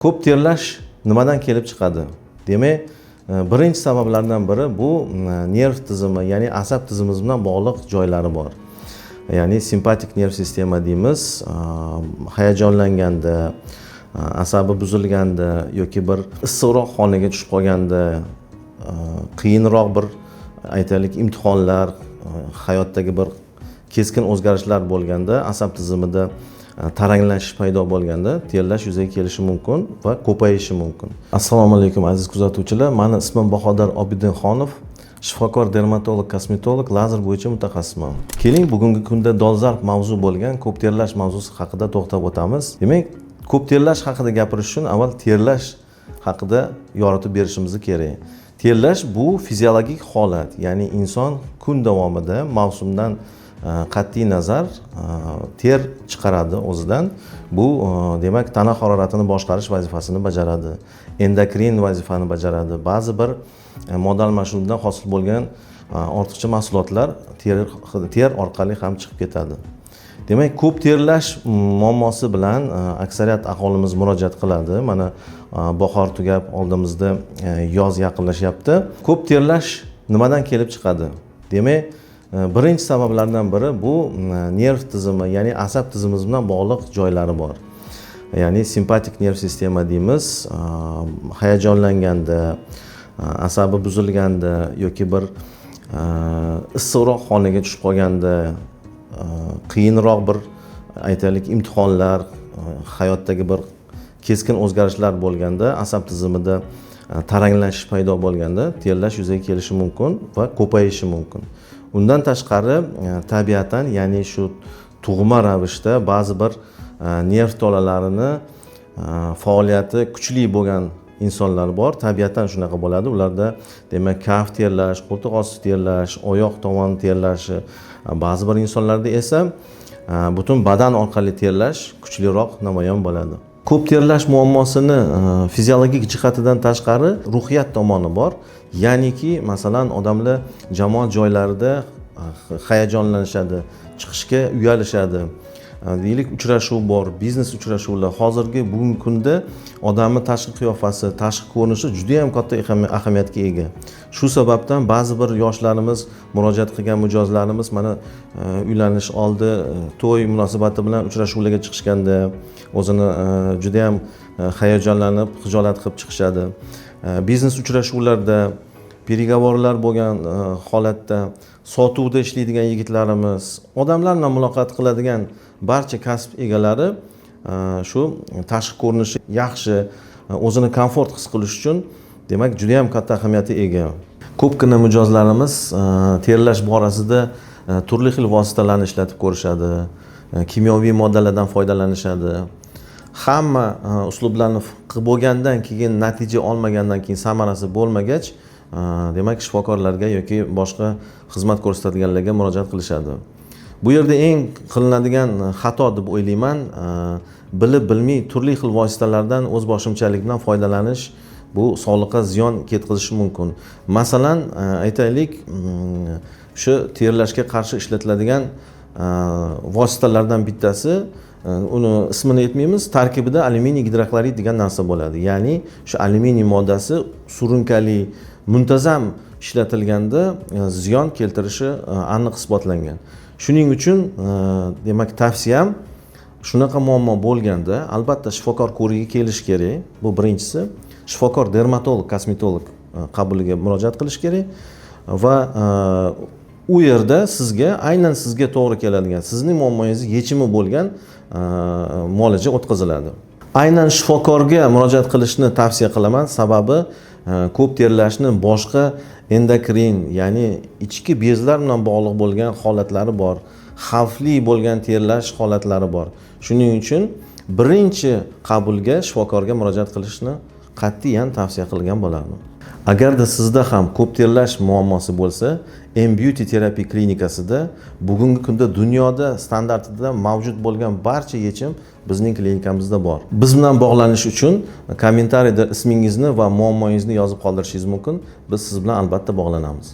Ko'p terlash nimadan kelib chiqadi? Demak, birinchi sabablardan biri bu nerv tizimi, ya'ni asab tizimimiz bilan bog'liq joylari bor. Ya'ni simpatik nerv sistema deymiz. Hayajonlanganda, asabi buzilganda yoki bir issiqroq holiga tushib qolganda, qiyinroq bir aytaylik imtihonlar, hayotdagi bir keskin o'zgarishlar bo'lganda, asab tizimida taranglashish paydo bo'lganda terlash yuzaga kelishi mumkin va ko'payishi mumkin. Assalomu alaykum aziz kuzatuvchilar. Meni ismim Bahodir Obidinxonov. Shifokor, dermatolog, kosmetolog, lazer bo'yicha mutaxassisman. Keling, bugungi kunda dolzarb mavzu bo'lgan ko'p terlash mavzusi haqida to'xtab o'tamiz. Demak, ko'p terlash haqida gapirish uchun avval terlash haqida yoritib berishimiz kerak. Terlash bu fiziologik holat, ya'ni inson kun davomida mavsumdan qat'iy nazar ter chiqaradi o'zidan. Bu demak tana haroratini boshqarish vazifasini bajaradi. Endokrin vazifani bajaradi. Ba'zi bir modda almashinuvdan hosil bo'lgan ortiqcha mahsulotlar ter orqali ham chiqib ketadi. Demak, ko'p terlash muammosi bilan aksariyat aholimiz murojaat qiladi. Mana bahor tugab, oldimizda yoz yaqinlashyapti. Ko'p terlash nimadan kelib chiqadi? Demak, birinchi sabablardan biri bu nerv tizimi, ya'ni asab tizimimiz bilan bog'liq joylari bor. Ya'ni simpatik nerv sistema deymiz. Hayajonlanganda, asabi buzilganda yoki bir issiqroq holiga tushib qolganda, qiyinroq bir aytaylik imtihonlar, hayotdagi bir keskin o'zgarishlar bo'lganda, asab tizimida taranglashish paydo bo'lganda terlash yuzaga kelishi mumkin va ko'payishi mumkin. Undan tashqari tabiatan, ya'ni shu tug'ma ravishda ba'zi bir nerv tolalarini faoliyati kuchli bo'lgan insonlar bor. Tabiatan shunaqa bo'ladi. Ularda demak kaf terlash, qo'ltiq osti terlash, oyoq tomon terlashi, ba'zi bir insonlarda esa butun badan orqali terlash kuchliroq namoyon bo'ladi. Ko'p terlash muammosini fiziologik jihatidan tashqari ruhiyat tomoni bor. Ya'niki, masalan, odamlar jamoat joylarida hayajonlanishadi, chiqishga uyalishadi. Deylik, uchrashuv bor, biznes uchrashuvlar. Hozirgi bugungi kunda odamning tashqi qiyofasi, tashqi ko'rinishi juda ham katta ahamiyatga ega. Shu sababdan ba'zi bir yoshlarimiz, murojaat qilgan mijozlarimiz mana uylanish oldi, to'y munosabati bilan uchrashuvlarga chiqishganda o'zini juda ham hayajonlanib, xijolat qilib chiqishadi. Biznes uchrashuvlarda, переговорlar bo'lgan holatda sotuvda ishlaydigan yigitlarimiz, odamlar bilan muloqot qiladigan barcha kasb egalari shu tashqi ko'rinishi yaxshi, o'zini komfort his qilish uchun demak juda ham katta ahamiyatga ega. Ko'pgina mijozlarimiz terlash borasida turli xil vositalarni ishlatib ko'rishadi, kimyoviy moddalardan foydalanishadi. Hamma uslublarni qilib bo'lgandan keyin natija olmagandan keyin samarasi bo'lmagach, demak shifokorlarga yoki boshqa xizmat ko'rsatadiganlarga murojaat qilishadi. Bu yerda eng qilinadigan xato deb o'ylayman, bilib bilmay turli xil vositalardan o'zboshimchalik bilan foydalanish bu sog'liqqa ziyon ketkazishi mumkin. Masalan, aytaylik, shu terlashga qarshi ishlatiladigan vositalardan bittasi, uni ismini aytmaymiz, tarkibida alyuminiy gidroxlorid degan narsa bo'ladi. Ya'ni shu alyuminiy moddasi surunkali, muntazam ishlatilganda ziyon keltirishi aniq isbotlangan. Shuning uchun demak tavsiyam, shunaqa muammo bo'lganda albatta shifokor ko'rigiga kelish kerak. Bu birinchisi. Shifokor, dermatolog, kosmetolog qabuliga murojaat qilish kerak va u yerda aynan sizga to'g'ri keladigan, sizning muammongizni yechimi bo'lgan muolaja o'tkaziladi. Aynan shifokorga murojaat qilishni tavsiya qilaman, sababi ko'p terlashni boshqa endokrin, ya'ni ichki bezlar bilan bog'liq bo'lgan holatlari bor. Xavfli bo'lgan terlash holatlari bor. Shuning uchun birinchi qabulga shifokorga murojaat qilishni qat'iyan tavsiya qilgan bo'lardim. Agarda sizda ham ko'p terlash muammosi bo'lsa, M-Beauty terapiya klinikasida bugungi kunda dunyoda standartida mavjud bo'lgan barcha yechim bizning klinikamizda bor. Biz bilan bog'lanish uchun kommentariyada ismingizni va muammongizni yozib qoldirishingiz mumkin. Biz siz bilan albatta bog'lanamiz.